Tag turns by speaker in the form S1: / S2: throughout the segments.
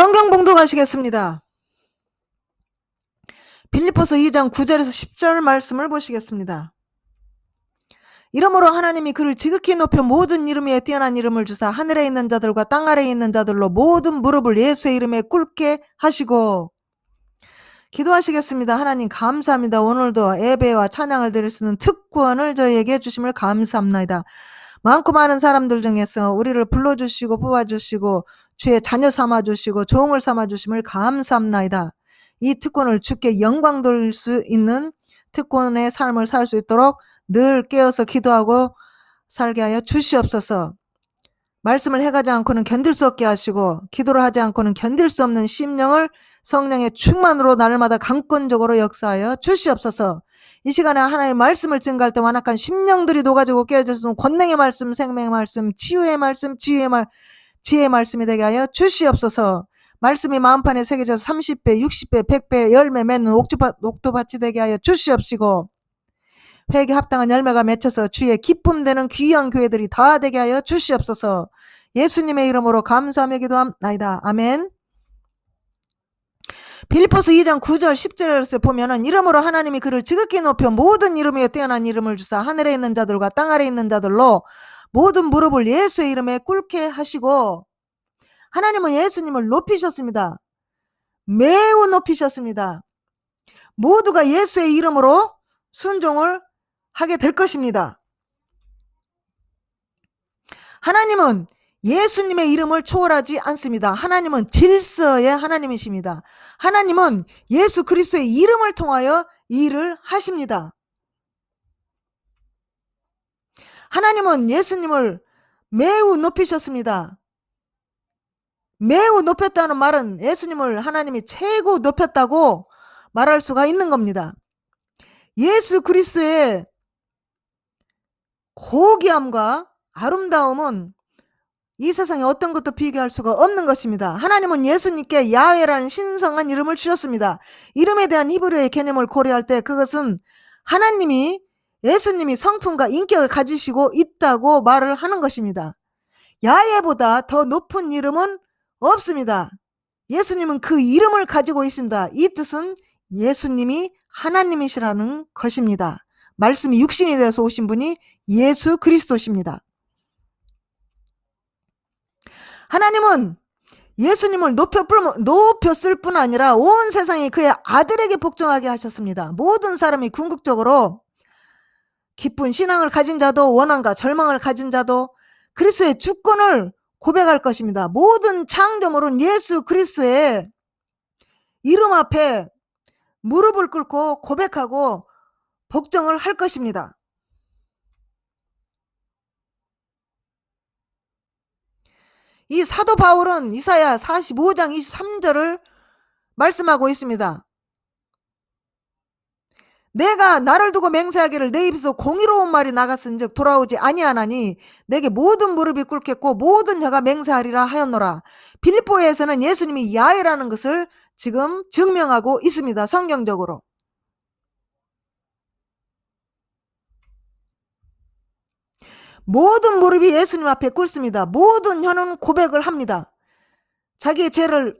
S1: 성경 봉독하시겠습니다. 빌립보서 2장 9절에서 10절 말씀을 보시겠습니다. 이러므로 하나님이 그를 지극히 높여 모든 이름 위에 뛰어난 이름을 주사 하늘에 있는 자들과 땅 아래에 있는 자들로 모든 무릎을 예수의 이름에 꿇게 하시고. 기도하시겠습니다. 하나님 감사합니다. 오늘도 예배와 찬양을 드릴 수 있는 특권을 저희에게 주심을 감사합니다. 많고 많은 사람들 중에서 우리를 불러주시고 뽑아주시고 주의 자녀 삼아주시고 종을 삼아주심을 감사합니다. 이 특권을 주께 영광 돌릴 수 있는 특권의 삶을 살 수 있도록 늘 깨어서 기도하고 살게 하여 주시옵소서. 말씀을 해가지 않고는 견딜 수 없게 하시고 기도를 하지 않고는 견딜 수 없는 심령을 성령의 충만으로 날마다 강권적으로 역사하여 주시옵소서. 이 시간에 하나님의 말씀을 증거할 때 완악한 심령들이 녹아지고 깨어질 수 있는 권능의 말씀, 생명의 말씀, 치유의 말씀, 지혜의 말씀이 되게 하여 주시옵소서. 말씀이 마음판에 새겨져서 30배, 60배, 100배 열매 맺는 옥토밭이 되게 하여 주시옵시고, 회개 합당한 열매가 맺혀서 주의 기쁨 되는 귀한 교회들이 다 되게 하여 주시옵소서. 예수님의 이름으로 감사하며 기도합나이다. 아멘. 빌립보서 2장 9절 10절에서 보면은 이름으로 하나님이 그를 지극히 높여 모든 이름 위에 뛰어난 이름을 주사 하늘에 있는 자들과 땅 아래에 있는 자들로 모든 무릎을 예수의 이름에 꿇게 하시고. 하나님은 예수님을 높이셨습니다. 매우 높이셨습니다. 모두가 예수의 이름으로 순종을 하게 될 것입니다. 하나님은 예수님의 이름을 초월하지 않습니다. 하나님은 질서의 하나님이십니다. 하나님은 예수 그리스도의 이름을 통하여 일을 하십니다. 하나님은 예수님을 매우 높이셨습니다. 매우 높였다는 말은 예수님을 하나님이 최고 높였다고 말할 수가 있는 겁니다. 예수 그리스도의 고귀함과 아름다움은 이 세상에 어떤 것도 비교할 수가 없는 것입니다. 하나님은 예수님께 야훼라는 신성한 이름을 주셨습니다. 이름에 대한 히브리어의 개념을 고려할 때 그것은 하나님이 예수님이 성품과 인격을 가지시고 있다고 말을 하는 것입니다. 야훼보다 더 높은 이름은 없습니다. 예수님은 그 이름을 가지고 있습니다. 이 뜻은 예수님이 하나님이시라는 것입니다. 말씀이 육신이 되어서 오신 분이 예수 그리스도십니다. 하나님은 예수님을 높였을 뿐 아니라 온 세상이 그의 아들에게 복종하게 하셨습니다. 모든 사람이 궁극적으로 깊은 신앙을 가진 자도 원한과 절망을 가진 자도 그리스도의 주권을 고백할 것입니다. 모든 창조물은 예수 그리스도의 이름 앞에 무릎을 꿇고 고백하고 복종을 할 것입니다. 이 사도 바울은 이사야 45장 23절을 말씀하고 있습니다. 내가 나를 두고 맹세하기를 내 입에서 공의로운 말이 나갔은즉 돌아오지 아니하나니 내게 모든 무릎이 꿇겠고 모든 혀가 맹세하리라 하였노라. 빌립보에서는 예수님이 야훼라는 것을 지금 증명하고 있습니다. 성경적으로. 모든 무릎이 예수님 앞에 꿇습니다. 모든 혀는 고백을 합니다. 자기의 죄를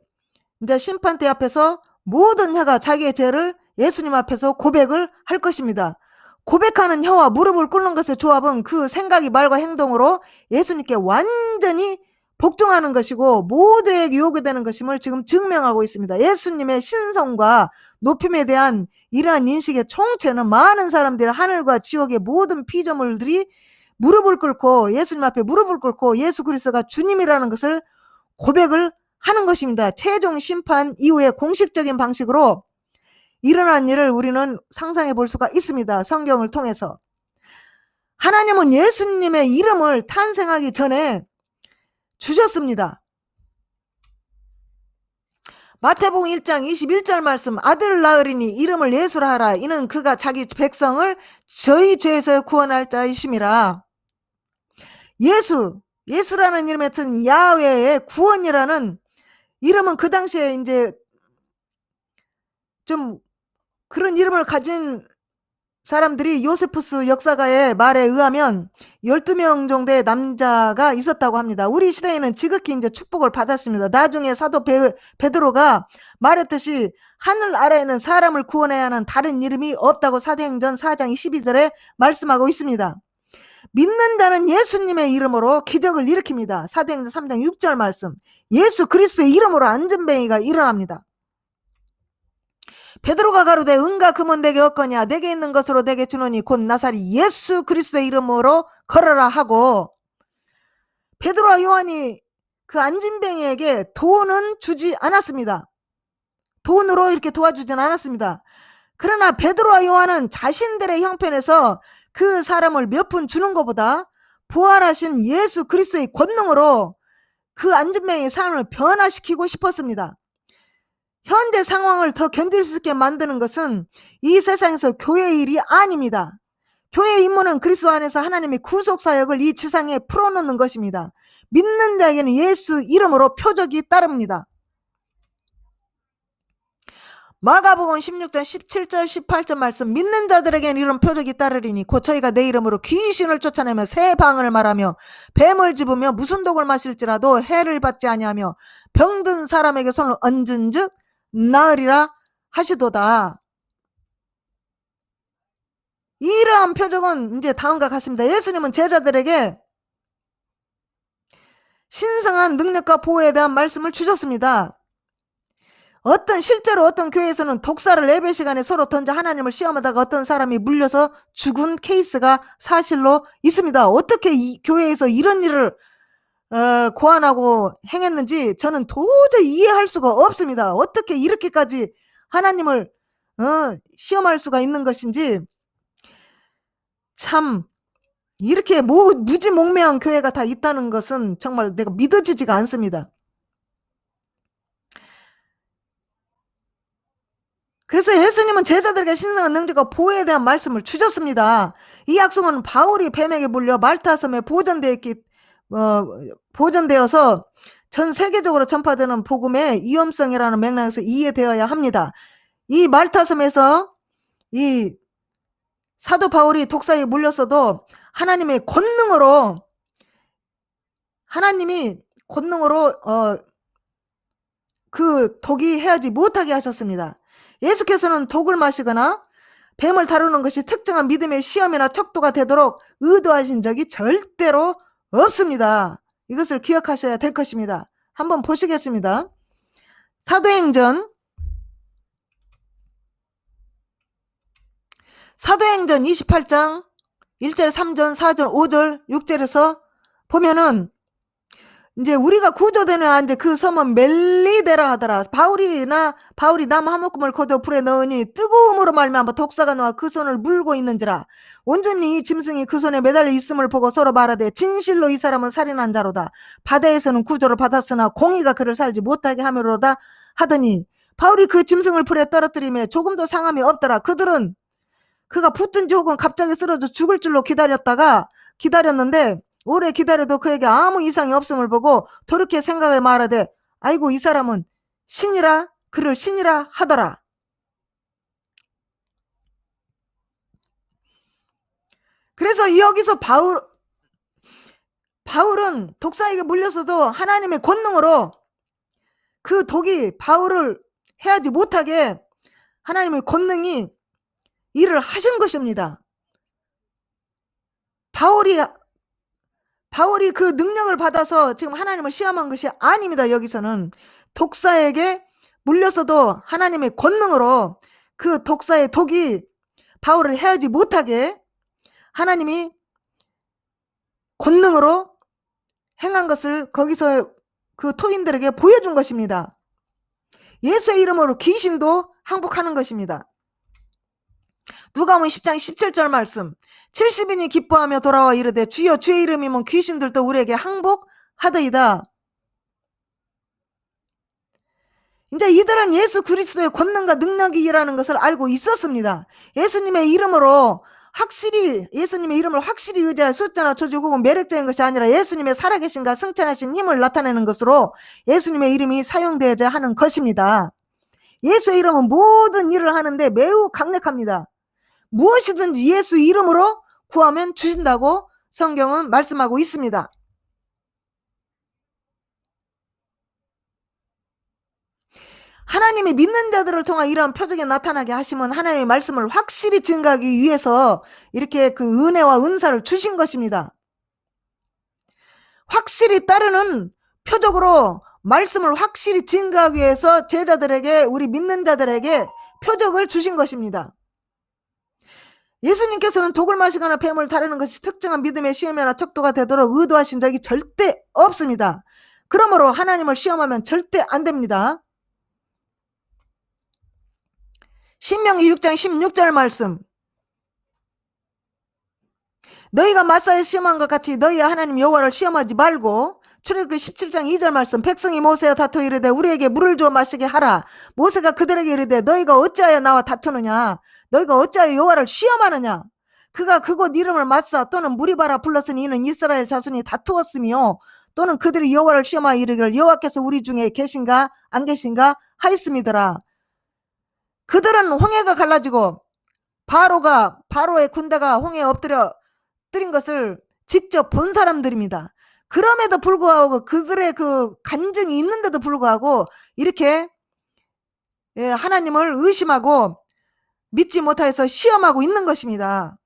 S1: 이제 심판대 앞에서 모든 혀가 자기의 죄를 예수님 앞에서 고백을 할 것입니다. 고백하는 혀와 무릎을 꿇는 것의 조합은 그 생각이 말과 행동으로 예수님께 완전히 복종하는 것이고 모두에게 요구되는 것임을 지금 증명하고 있습니다. 예수님의 신성과 높임에 대한 이러한 인식의 총체는 많은 사람들이 하늘과 지옥의 모든 피조물들이 무릎을 꿇고 예수님 앞에 무릎을 꿇고 예수 그리스도가 주님이라는 것을 고백을 하는 것입니다. 최종 심판 이후에 공식적인 방식으로 일어난 일을 우리는 상상해 볼 수가 있습니다. 성경을 통해서. 하나님은 예수님의 이름을 탄생하기 전에 주셨습니다. 마태복음 1장 21절 말씀, 아들을 낳으리니 이름을 예수라 하라. 이는 그가 자기 백성을 저희 죄에서 구원할 자이심이라. 예수라는 이름에 든 야훼의 구원이라는 이름은 그 당시에 이제 좀 그런 이름을 가진 사람들이 요세푸스 역사가의 말에 의하면 12명 정도의 남자가 있었다고 합니다. 우리 시대에는 지극히 이제 축복을 받았습니다. 나중에 사도 베드로가 말했듯이 하늘 아래에는 사람을 구원해야 하는 다른 이름이 없다고 사도행전 4장 22절에 말씀하고 있습니다. 믿는 자는 예수님의 이름으로 기적을 일으킵니다. 사도행전 3장 6절 말씀. 예수 그리스도의 이름으로 안전뱅이가 일어납니다. 베드로가 가로되 은과 금은 내게 없거냐 내게 있는 것으로 내게 주노니 곧 나사리 예수 그리스도의 이름으로 걸어라 하고, 베드로와 요한이 그 안진뱅이에게 돈은 주지 않았습니다. 돈으로 이렇게 도와주진 않았습니다. 그러나 베드로와 요한은 자신들의 형편에서 그 사람을 몇 푼 주는 것보다 부활하신 예수 그리스도의 권능으로 그 안진뱅이의 삶을 변화시키고 싶었습니다. 현재 상황을 더 견딜 수 있게 만드는 것은 이 세상에서 교회의 일이 아닙니다. 교회의 임무는 그리스도 안에서 하나님의 구속사역을 이 지상에 풀어놓는 것입니다. 믿는 자에게는 예수 이름으로 표적이 따릅니다. 마가복음 16장 17절 18절 말씀. 믿는 자들에게는 이런 표적이 따르리니 곧 저희가 내 이름으로 귀신을 쫓아내며 새 방을 말하며 뱀을 집으며 무슨 독을 마실지라도 해를 받지 아니하며 병든 사람에게 손을 얹은 즉 나으리라 하시도다. 이러한 표적은 이제 다음과 같습니다. 예수님은 제자들에게 신성한 능력과 보호에 대한 말씀을 주셨습니다. 실제로 어떤 교회에서는 독사를 예배 시간에 서로 던져 하나님을 시험하다가 어떤 사람이 물려서 죽은 케이스가 사실로 있습니다. 어떻게 이 교회에서 이런 일을 고안하고 행했는지 저는 도저히 이해할 수가 없습니다. 어떻게 이렇게까지 하나님을 시험할 수가 있는 것인지, 참 이렇게 무지몽매한 교회가 다 있다는 것은 정말 내가 믿어지지가 않습니다. 그래서 예수님은 제자들에게 신성한 능력과 보호에 대한 말씀을 주셨습니다. 이 약속은 바울이 뱀에게 물려 말타 섬에 보존되어서 전 세계적으로 전파되는 복음의 위험성이라는 맥락에서 이해되어야 합니다. 이 말타 섬에서 이 사도 바울이 독사에 물렸어도 하나님이 권능으로 그 독이 해하지 못하게 하셨습니다. 예수께서는 독을 마시거나 뱀을 다루는 것이 특정한 믿음의 시험이나 척도가 되도록 의도하신 적이 절대로 없습니다. 이것을 기억하셔야 될 것입니다. 한번 보시겠습니다. 사도행전 28장 1절, 3절, 4절, 5절, 6절에서 보면은 이제 우리가 구조되는 이제 그 섬은 멜리데라 하더라. 바울이 나무 한 묶음을 걷어 불에 넣으니 뜨거움으로 말미암아 독사가 나와 그 손을 물고 있는지라. 온전히 이 짐승이 그 손에 매달려 있음을 보고 서로 말하되 진실로 이 사람은 살인한 자로다. 바다에서는 구조를 받았으나 공의가 그를 살지 못하게 하므로다 하더니, 바울이 그 짐승을 불에 떨어뜨리며 조금도 상함이 없더라. 그들은 그가 붙든지 혹은 갑자기 쓰러져 죽을 줄로 기다렸는데 오래 기다려도 그에게 아무 이상이 없음을 보고 돌이켜 생각해 말하되 아이고 이 사람은 신이라 그를 신이라 하더라. 그래서 여기서 바울은 독사에게 물렸어도 하나님의 권능으로 그 독이 바울을 해하지 못하게 하나님의 권능이 일을 하신 것입니다. 바울이 그 능력을 받아서 지금 하나님을 시험한 것이 아닙니다. 여기서는 독사에게 물렸어도 하나님의 권능으로 그 독사의 독이 바울을 해하지 못하게 하나님이 권능으로 행한 것을 거기서 그 토인들에게 보여준 것입니다. 예수의 이름으로 귀신도 항복하는 것입니다. 누가복음 10장 17절 말씀. 70인이 기뻐하며 돌아와 이르되 주여 주의 이름이면 귀신들도 우리에게 항복하더이다. 이제 이들은 예수 그리스도의 권능과 능력이 일하는 것을 알고 있었습니다. 예수님의 이름을 확실히 의지할 숫자나 조직 혹은 매력적인 것이 아니라 예수님의 살아계신과 승천하신 힘을 나타내는 것으로 예수님의 이름이 사용되어야 하는 것입니다. 예수의 이름은 모든 일을 하는데 매우 강력합니다. 무엇이든지 예수 이름으로 구하면 주신다고 성경은 말씀하고 있습니다. 하나님이 믿는 자들을 통해 이러한 표적이 나타나게 하시면 하나님의 말씀을 확실히 증거하기 위해서 이렇게 그 은혜와 은사를 주신 것입니다. 확실히 따르는 표적으로 말씀을 확실히 증거하기 위해서 제자들에게, 우리 믿는 자들에게 표적을 주신 것입니다. 예수님께서는 독을 마시거나 뱀을 다루는 것이 특정한 믿음의 시험이나 척도가 되도록 의도하신 적이 절대 없습니다. 그러므로 하나님을 시험하면 절대 안 됩니다. 신명기 6장 16절 말씀. 너희가 마사에 시험한 것 같이 너희 하나님 여호와를 시험하지 말고. 출애굽기 17장 2절 말씀. 백성이 모세와 다투어 이르되 우리에게 물을 주어 마시게 하라. 모세가 그들에게 이르되 너희가 어찌하여 나와 다투느냐. 너희가 어찌하여 여호와를 시험하느냐. 그가 그곳 이름을 마사 또는 무리바라 불렀으니 이는 이스라엘 자손이 다투었으며 또는 그들이 여호와를 시험하여 이르기를 여호와께서 우리 중에 계신가 안 계신가 하였음이더라. 그들은 홍해가 갈라지고 바로의 군대가 홍해에 엎드려 뜨린 것을 직접 본 사람들입니다. 그럼에도 불구하고 그들의 그 간증이 있는데도 불구하고 이렇게 하나님을 의심하고 믿지 못해서 시험하고 있는 것입니다.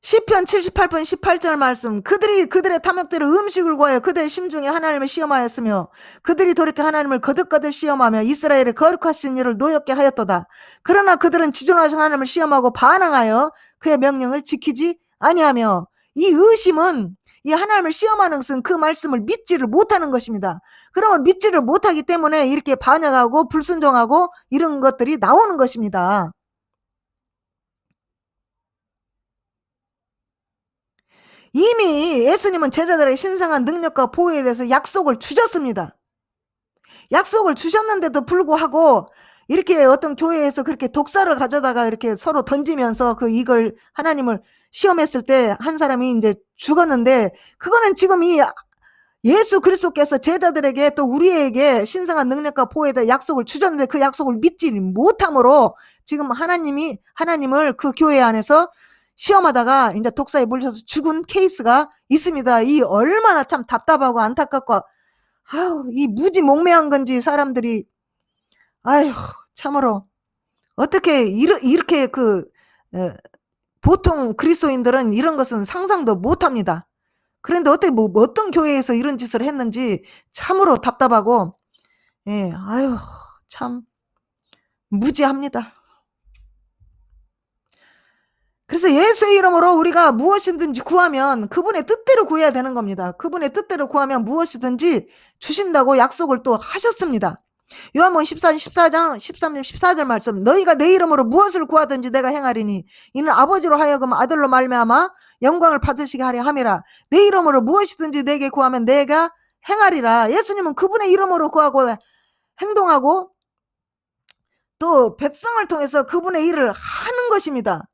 S1: 시편 78편 18절 말씀. 그들이 그들의 탐욕대로 음식을 구하여 그들의 심중에 하나님을 시험하였으며 그들이 돌이켜 하나님을 거듭거듭 시험하며 이스라엘의 거룩하신 일을 노엽게 하였도다. 그러나 그들은 지존하신 하나님을 시험하고 반항하여 그의 명령을 지키지 아니하며. 이 의심은, 이 하나님을 시험하는 것은 그 말씀을 믿지를 못하는 것입니다. 그러면 믿지를 못하기 때문에 이렇게 반역하고 불순종하고 이런 것들이 나오는 것입니다. 이미 예수님은 제자들의 신성한 능력과 보호에 대해서 약속을 주셨습니다. 약속을 주셨는데도 불구하고 이렇게 어떤 교회에서 그렇게 독사를 가져다가 이렇게 서로 던지면서 이걸 하나님을 시험했을 때 한 사람이 이제 죽었는데, 그거는 지금 이 예수 그리스도께서 제자들에게 또 우리에게 신성한 능력과 보호에 대해 약속을 주셨는데 그 약속을 믿지 못함으로 지금 하나님을 그 교회 안에서 시험하다가 이제 독사에 물려서 죽은 케이스가 있습니다. 이 얼마나 참 답답하고 안타깝고, 이 무지몽매한 건지 사람들이, 참으로 어떻게 이렇게 보통 그리스도인들은 이런 것은 상상도 못합니다. 그런데 어떻게 어떤 교회에서 이런 짓을 했는지 참으로 답답하고, 참 무지합니다. 그래서 예수의 이름으로 우리가 무엇이든지 구하면 그분의 뜻대로 구해야 되는 겁니다. 그분의 뜻대로 구하면 무엇이든지 주신다고 약속을 또 하셨습니다. 요한복음 14장 13절 14절 말씀. 너희가 내 이름으로 무엇을 구하든지 내가 행하리니 이는 아버지로 하여금 아들로 말미암아 영광을 받으시게 하려 함이라. 내 이름으로 무엇이든지 내게 구하면 내가 행하리라. 예수님은 그분의 이름으로 구하고 행동하고 또 백성을 통해서 그분의 일을 하는 것입니다.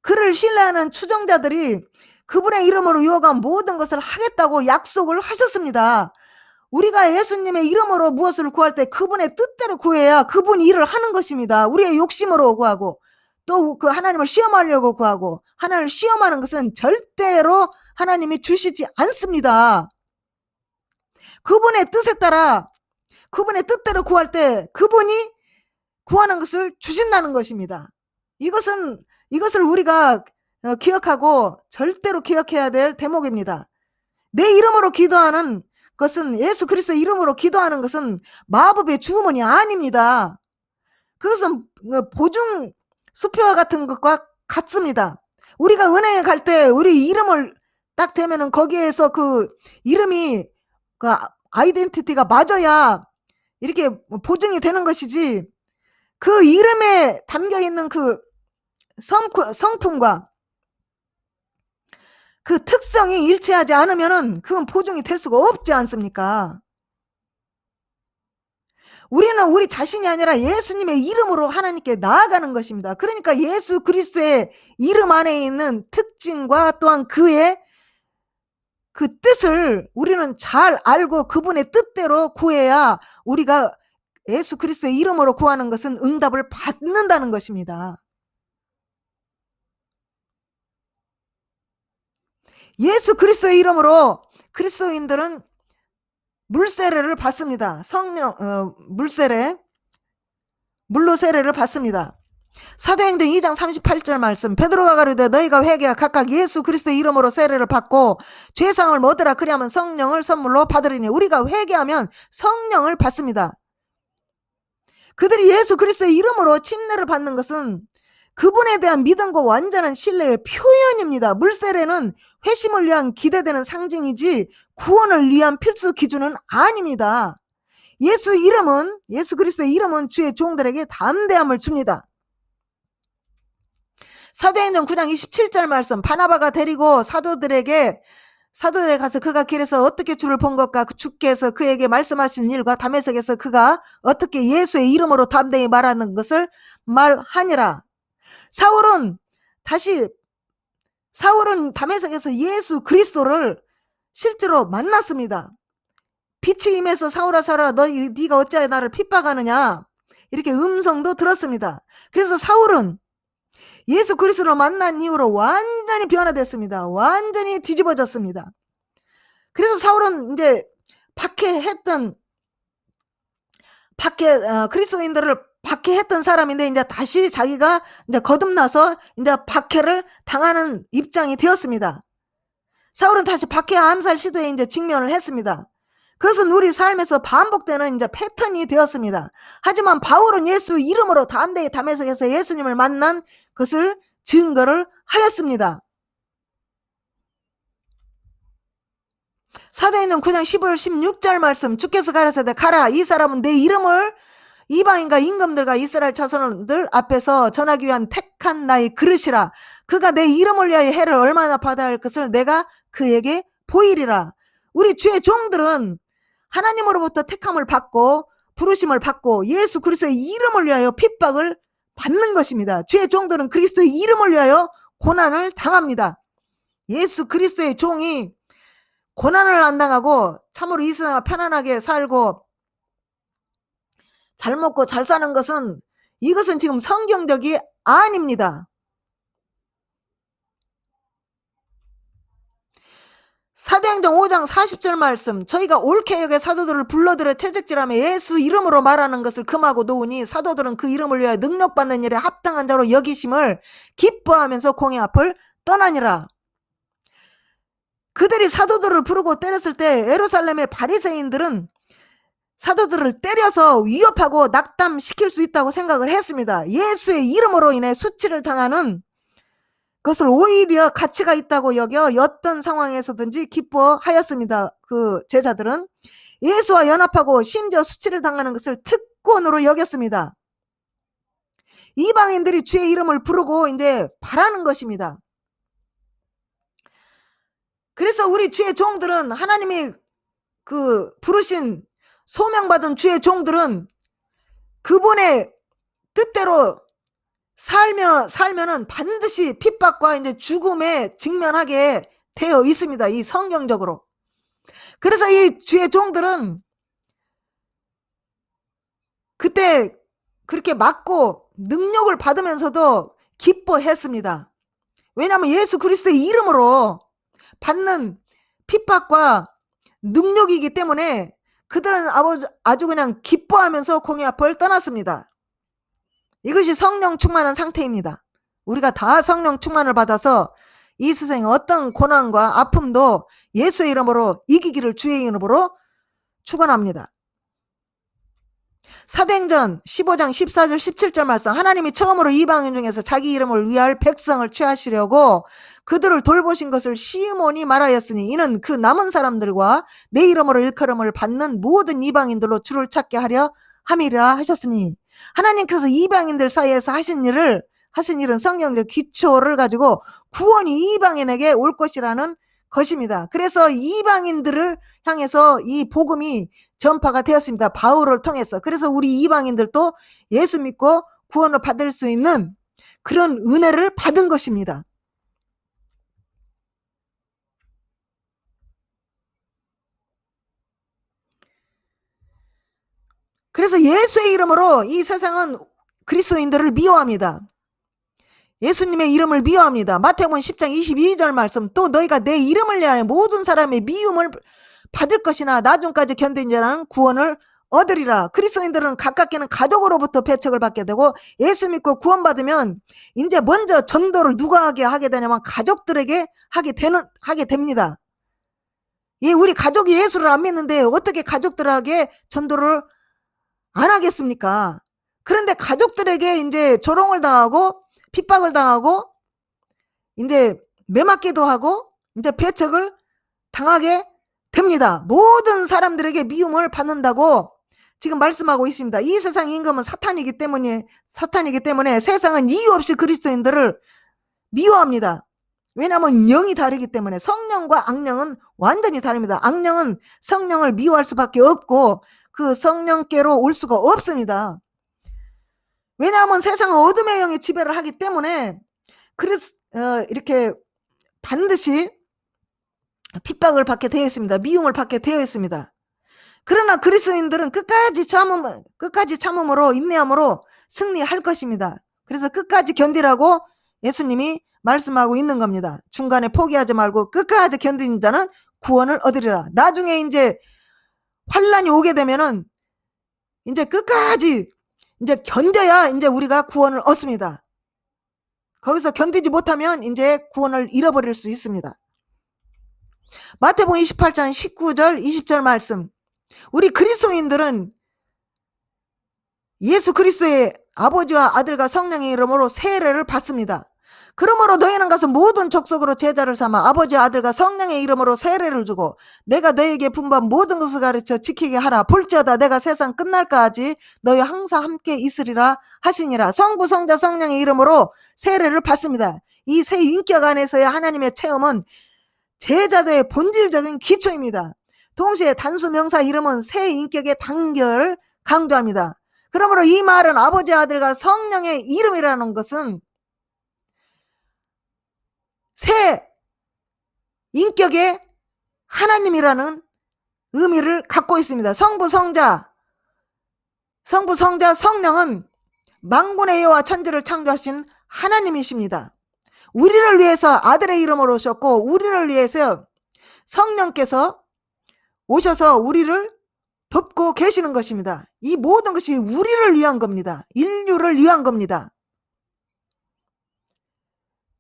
S1: 그를 신뢰하는 추종자들이 그분의 이름으로 요구한 모든 것을 하겠다고 약속을 하셨습니다. 우리가 예수님의 이름으로 무엇을 구할 때 그분의 뜻대로 구해야 그분이 일을 하는 것입니다. 우리의 욕심으로 구하고 또 그 하나님을 시험하려고 구하고, 하나님을 시험하는 것은 절대로 하나님이 주시지 않습니다. 그분의 뜻에 따라 그분의 뜻대로 구할 때 그분이 구하는 것을 주신다는 것입니다. 이것을 우리가 기억하고 절대로 기억해야 될 대목입니다. 내 이름으로 기도하는 것은, 예수 그리스도 이름으로 기도하는 것은 마법의 주문이 아닙니다. 그것은 보증 수표와 같은 것과 같습니다. 우리가 은행에 갈 때 우리 이름을 딱 대면은 거기에서 그 이름이 아이덴티티가 맞아야 이렇게 보증이 되는 것이지, 그 이름에 담겨 있는 그 성품과 그 특성이 일치하지 않으면은 그건 보증이 될 수가 없지 않습니까? 우리는 우리 자신이 아니라 예수님의 이름으로 하나님께 나아가는 것입니다. 그러니까 예수 그리스도의 이름 안에 있는 특징과 또한 그의 그 뜻을 우리는 잘 알고 그분의 뜻대로 구해야 우리가 예수 그리스도의 이름으로 구하는 것은 응답을 받는다는 것입니다. 예수 그리스도의 이름으로 그리스도인들은 물세례를 받습니다. 물로 세례를 받습니다. 사도행전 2장 38절 말씀, 베드로가 가르되 너희가 회개하 각각 예수 그리스도의 이름으로 세례를 받고 죄사함을 얻으라. 그리하면 성령을 선물로 받으리니. 우리가 회개하면 성령을 받습니다. 그들이 예수 그리스도의 이름으로 침례를 받는 것은 그분에 대한 믿음과 완전한 신뢰의 표현입니다. 물세례는 회심을 위한 기대되는 상징이지 구원을 위한 필수 기준은 아닙니다. 예수 그리스도의 이름은 주의 종들에게 담대함을 줍니다. 사도행전 9장 27절 말씀, 바나바가 데리고 사도들에 가서 그가 길에서 어떻게 주를 본 것과 주께서 그에게 말씀하신 일과 다메섹에서 그가 어떻게 예수의 이름으로 담대히 말하는 것을 말하니라. 사울은 다메섹에서 예수 그리스도를 실제로 만났습니다. 빛이 임해서 사울아 사울아 네가 어찌하여 나를 핍박하느냐, 이렇게 음성도 들었습니다. 그래서 사울은 예수 그리스도를 만난 이후로 완전히 변화됐습니다. 완전히 뒤집어졌습니다. 그래서 사울은 이제 그리스도인들을 박해했던 사람인데 이제 다시 자기가 이제 거듭나서 이제 박해를 당하는 입장이 되었습니다. 사울은 다시 박해 암살 시도에 이제 직면을 했습니다. 그것은 우리 삶에서 반복되는 이제 패턴이 되었습니다. 하지만 바울은 예수 이름으로 담대히 다메섹에서 예수님을 만난 것을 증거를 하였습니다. 사도행전 9장 15절 16절 말씀, 주께서 가라사대 가라, 이 사람은 내 이름을 이방인과 임금들과 이스라엘 자손들 앞에서 전하기 위한 택한 나의 그릇이라. 그가 내 이름을 위하여 해를 얼마나 받아야 할 것을 내가 그에게 보이리라. 우리 주의 종들은 하나님으로부터 택함을 받고 부르심을 받고 예수 그리스도의 이름을 위하여 핍박을 받는 것입니다. 주의 종들은 그리스도의 이름을 위하여 고난을 당합니다. 예수 그리스도의 종이 고난을 안 당하고 참으로 이 세상에 편안하게 살고 잘 먹고 잘 사는 것은, 이것은 지금 성경적이 아닙니다. 사도행전 5장 40절 말씀, 저희가 옳게 여겨 사도들을 불러들여 채찍질하며 예수 이름으로 말하는 것을 금하고 놓으니 사도들은 그 이름을 위하여 능력받는 일에 합당한 자로 여기심을 기뻐하면서 공회 앞을 떠나니라. 그들이 사도들을 부르고 때렸을 때 예루살렘의 바리새인들은 사도들을 때려서 위협하고 낙담시킬 수 있다고 생각을 했습니다. 예수의 이름으로 인해 수치를 당하는 그것을 오히려 가치가 있다고 여겨 어떤 상황에서든지 기뻐하였습니다. 그 제자들은 예수와 연합하고 심지어 수치를 당하는 것을 특권으로 여겼습니다. 이방인들이 주의 이름을 부르고 이제 바라는 것입니다. 그래서 우리 주의 종들은, 하나님이 부르신 소명받은 주의 종들은 그분의 뜻대로 살면은 반드시 핍박과 이제 죽음에 직면하게 되어 있습니다. 이 성경적으로. 그래서 이 주의 종들은 그때 그렇게 맞고 능력을 받으면서도 기뻐했습니다. 왜냐하면 예수 그리스도의 이름으로 받는 핍박과 능력이기 때문에 그들은 아주 그냥 기뻐하면서 공회 앞을 떠났습니다. 이것이 성령 충만한 상태입니다. 우리가 다 성령 충만을 받아서 이 세상의 어떤 고난과 아픔도 예수의 이름으로 이기기를 주의 이름으로 축원합니다. 사도행전 15장 14절 17절 말씀, 하나님이 처음으로 이방인 중에서 자기 이름을 위할 백성을 취하시려고 그들을 돌보신 것을 시므온이 말하였으니 이는 그 남은 사람들과 내 이름으로 일컬음을 받는 모든 이방인들로 주를 찾게 하려 함이라 하셨으니, 하나님께서 이방인들 사이에서 하신 일은 성경적 기초를 가지고 구원이 이방인에게 올 것이라는 것입니다. 그래서 이방인들을 향해서 이 복음이 전파가 되었습니다. 바울을 통해서. 그래서 우리 이방인들도 예수 믿고 구원을 받을 수 있는 그런 은혜를 받은 것입니다. 그래서 예수의 이름으로 이 세상은 그리스도인들을 미워합니다. 예수님의 이름을 미워합니다. 마태복음 10장 22절 말씀, 또 너희가 내 이름을 위하여 모든 사람의 미움을 받을 것이나 나중까지 견딘 자는 구원을 얻으리라. 그리스도인들은 가깝게는 가족으로부터 배척을 받게 되고, 예수 믿고 구원받으면 이제 먼저 전도를 누가 하게 되냐면 가족들에게 하게 됩니다. 우리 가족이 예수를 안 믿는데 어떻게 가족들에게 전도를 안 하겠습니까? 그런데 가족들에게 이제 조롱을 당하고 핍박을 당하고 이제 매맞기도 하고 이제 배척을 당하게 됩니다. 모든 사람들에게 미움을 받는다고 지금 말씀하고 있습니다. 이 세상 임금은 사탄이기 때문에 세상은 이유 없이 그리스도인들을 미워합니다. 왜냐하면 영이 다르기 때문에. 성령과 악령은 완전히 다릅니다. 악령은 성령을 미워할 수밖에 없고 그 성령께로 올 수가 없습니다. 왜냐하면 세상은 어둠의 영이 지배를 하기 때문에 이렇게 반드시 핍박을 받게 되어 있습니다. 미움을 받게 되어 있습니다. 그러나 그리스도인들은 끝까지 참음으로 인내함으로 승리할 것입니다. 그래서 끝까지 견디라고 예수님이 말씀하고 있는 겁니다. 중간에 포기하지 말고 끝까지 견디는 자는 구원을 얻으리라. 나중에 이제 환란이 오게 되면은 이제 끝까지 이제 견뎌야 이제 우리가 구원을 얻습니다. 거기서 견디지 못하면 이제 구원을 잃어버릴 수 있습니다. 마태복음 28장 19절 20절 말씀, 우리 그리스도인들은 예수 그리스도의 아버지와 아들과 성령의 이름으로 세례를 받습니다. 그러므로 너희는 가서 모든 족속으로 제자를 삼아 아버지와 아들과 성령의 이름으로 세례를 주고 내가 너희에게 분부한 모든 것을 가르쳐 지키게 하라. 볼지어다 내가 세상 끝날까지 너희 항상 함께 있으리라 하시니라. 성부 성자 성령의 이름으로 세례를 받습니다. 이 세 인격 안에서의 하나님의 체험은 제자도의 본질적인 기초입니다. 동시에 단수 명사 이름은 세 인격의 단결을 강조합니다. 그러므로 이 말은 아버지 아들과 성령의 이름이라는 것은 세 인격의 하나님이라는 의미를 갖고 있습니다. 성부 성자 성령은 만군의 여호와 천지를 창조하신 하나님이십니다. 우리를 위해서 아들의 이름으로 오셨고 우리를 위해서 성령께서 오셔서 우리를 돕고 계시는 것입니다. 이 모든 것이 우리를 위한 겁니다. 인류를 위한 겁니다.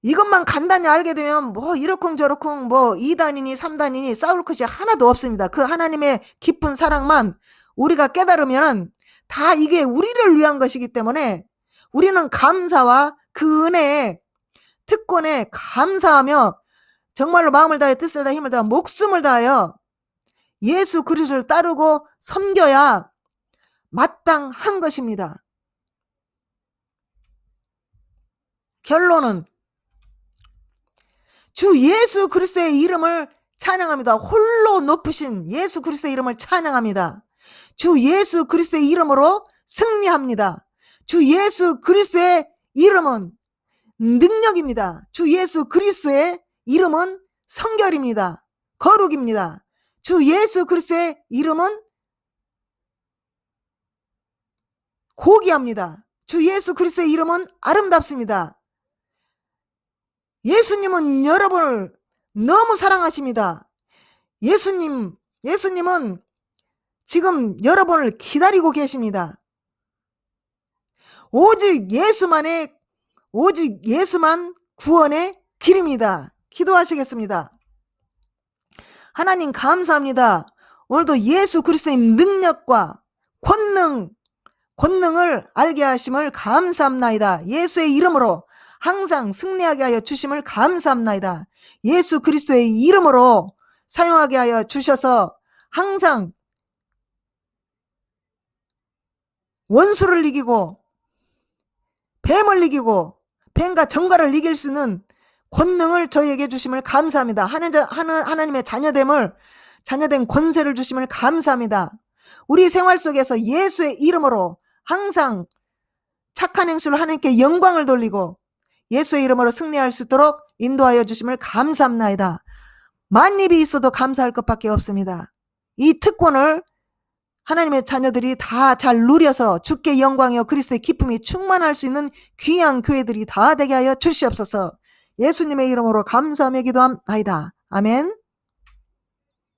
S1: 이것만 간단히 알게 되면 이러쿵저러쿵 2단이니 3단이니 싸울 것이 하나도 없습니다. 그 하나님의 깊은 사랑만 우리가 깨달으면 다 이게 우리를 위한 것이기 때문에 우리는 감사와 그 은혜에 특권에 감사하며 정말로 마음을 다해 뜻을 다해 힘을 다해 목숨을 다하여 예수 그리스도를 따르고 섬겨야 마땅한 것입니다. 결론은 주 예수 그리스도의 이름을 찬양합니다. 홀로 높으신 예수 그리스도의 이름을 찬양합니다. 주 예수 그리스도의 이름으로 승리합니다. 주 예수 그리스도의 이름은 능력입니다. 주 예수 그리스도의 이름은 성결입니다. 거룩입니다. 주 예수 그리스도의 이름은 고귀합니다. 주 예수 그리스도의 이름은 아름답습니다. 예수님은 여러분을 너무 사랑하십니다. 예수님은 지금 여러분을 기다리고 계십니다. 오직 예수만 구원의 길입니다. 기도하시겠습니다. 하나님 감사합니다. 오늘도 예수 그리스도의 능력과 권능을 알게 하심을 감사합나이다. 예수의 이름으로 항상 승리하게 하여 주심을 감사합나이다. 예수 그리스도의 이름으로 사용하게 하여 주셔서 항상 원수를 이기고 뱀을 이기고 뱀과 정갈을 이길 수 있는 권능을 저희에게 주심을 감사합니다. 하나님의 자녀된 권세를 주심을 감사합니다. 우리 생활 속에서 예수의 이름으로 항상 착한 행실로 하나님께 영광을 돌리고 예수의 이름으로 승리할 수 있도록 인도하여 주심을 감사합나이다. 만입이 있어도 감사할 것밖에 없습니다. 이 특권을 하나님의 자녀들이 다 잘 누려서 주께 영광이요 그리스도의 기쁨이 충만할 수 있는 귀한 교회들이 다 되게 하여 주시옵소서. 예수님의 이름으로 감사하며 기도함나이다. 아멘.